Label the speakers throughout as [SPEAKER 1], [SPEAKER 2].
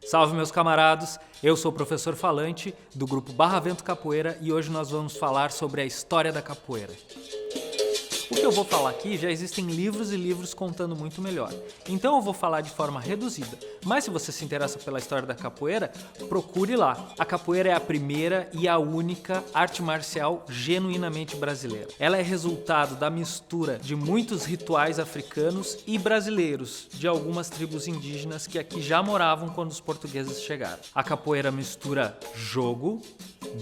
[SPEAKER 1] Salve meus camaradas, eu sou o professor Falante do grupo Barra Vento Capoeira e hoje nós vamos falar sobre a história da capoeira. O que eu vou falar aqui já existem livros e livros contando muito melhor, então eu vou falar de forma reduzida, mas se você se interessa pela história da capoeira, procure lá. A capoeira é a primeira e a única arte marcial genuinamente brasileira. Ela é resultado da mistura de muitos rituais africanos e brasileiros, de algumas tribos indígenas que aqui já moravam quando os portugueses chegaram. A capoeira mistura jogo,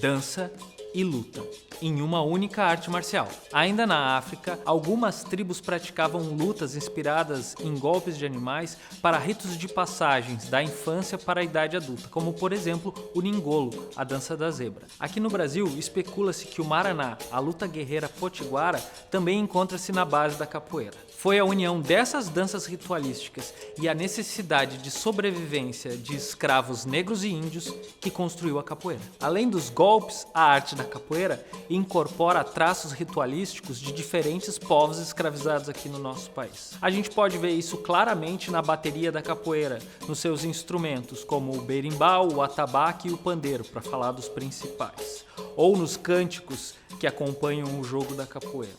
[SPEAKER 1] dança e luta em uma única arte marcial. Ainda na África, algumas tribos praticavam lutas inspiradas em golpes de animais para ritos de passagens da infância para a idade adulta, como por exemplo o Ningolo, a dança da zebra. Aqui no Brasil, especula-se que o Maraná, a luta guerreira potiguara, também encontra-se na base da capoeira. Foi a união dessas danças ritualísticas e a necessidade de sobrevivência de escravos negros e índios que construiu a capoeira. Além dos golpes, a arte da capoeira incorpora traços ritualísticos de diferentes povos escravizados aqui no nosso país. A gente pode ver isso claramente na bateria da capoeira, nos seus instrumentos como o berimbau, o atabaque e o pandeiro, para falar dos principais, ou nos cânticos que acompanham o jogo da capoeira.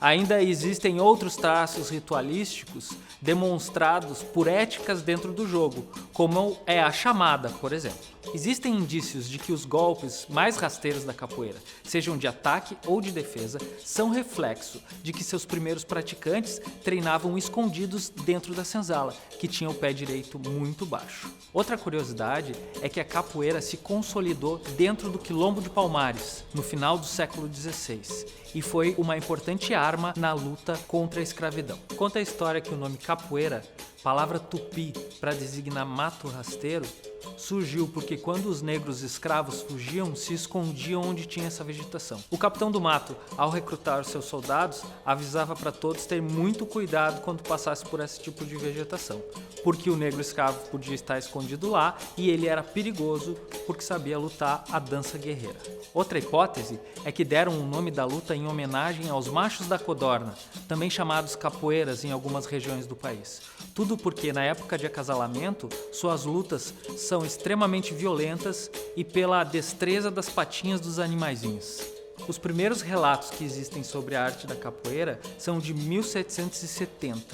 [SPEAKER 1] Ainda existem outros traços ritualísticos demonstrados por éticas dentro do jogo, como é a chamada, por exemplo. Existem indícios de que os golpes mais rasteiros da capoeira, sejam de ataque ou de defesa, são reflexo de que seus primeiros praticantes treinavam escondidos dentro da senzala, que tinha o pé direito muito baixo. Outra curiosidade é que a capoeira se consolidou dentro do Quilombo de Palmares, no final do século XVI, e foi uma importante arma na luta contra a escravidão. Conta a história que o nome capoeira, palavra tupi para designar mato rasteiro, surgiu porque quando os negros escravos fugiam, se escondiam onde tinha essa vegetação. O capitão do mato, ao recrutar seus soldados, avisava para todos ter muito cuidado quando passasse por esse tipo de vegetação, porque o negro escravo podia estar escondido lá e ele era perigoso porque sabia lutar a dança guerreira. Outra hipótese é que deram o nome da luta em homenagem aos machos da codorna, também chamados capoeiras em algumas regiões do país. Tudo porque na época de acasalamento, suas lutas são extremamente violentas e pela destreza das patinhas dos animaizinhos. Os primeiros relatos que existem sobre a arte da capoeira são de 1770.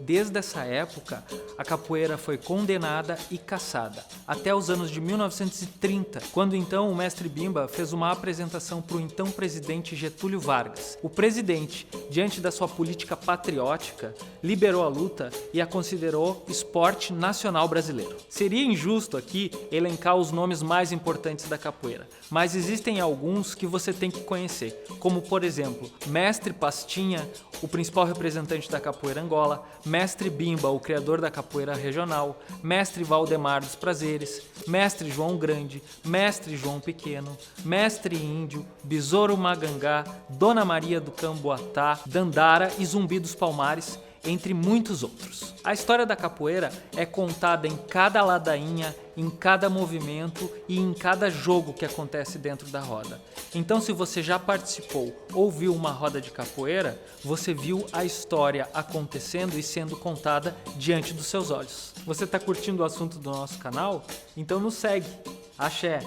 [SPEAKER 1] Desde essa época, a capoeira foi condenada e caçada, até os anos de 1930, quando então o mestre Bimba fez uma apresentação para o então presidente Getúlio Vargas. O presidente, diante da sua política patriótica, liberou a luta e a considerou esporte nacional brasileiro. Seria injusto aqui elencar os nomes mais importantes da capoeira, mas existem alguns que você tem que conhecer, como por exemplo, Mestre Pastinha, o principal representante da capoeira Angola, Mestre Bimba, o criador da capoeira regional, Mestre Valdemar dos Prazeres, Mestre João Grande, Mestre João Pequeno, Mestre Índio, Besouro Magangá, Dona Maria do Camboatá, Dandara e Zumbi dos Palmares, entre muitos outros. A história da capoeira é contada em cada ladainha, em cada movimento e em cada jogo que acontece dentro da roda. Então, se você já participou ou viu uma roda de capoeira, você viu a história acontecendo e sendo contada diante dos seus olhos. Você está curtindo o assunto do nosso canal? Então nos segue. Axé!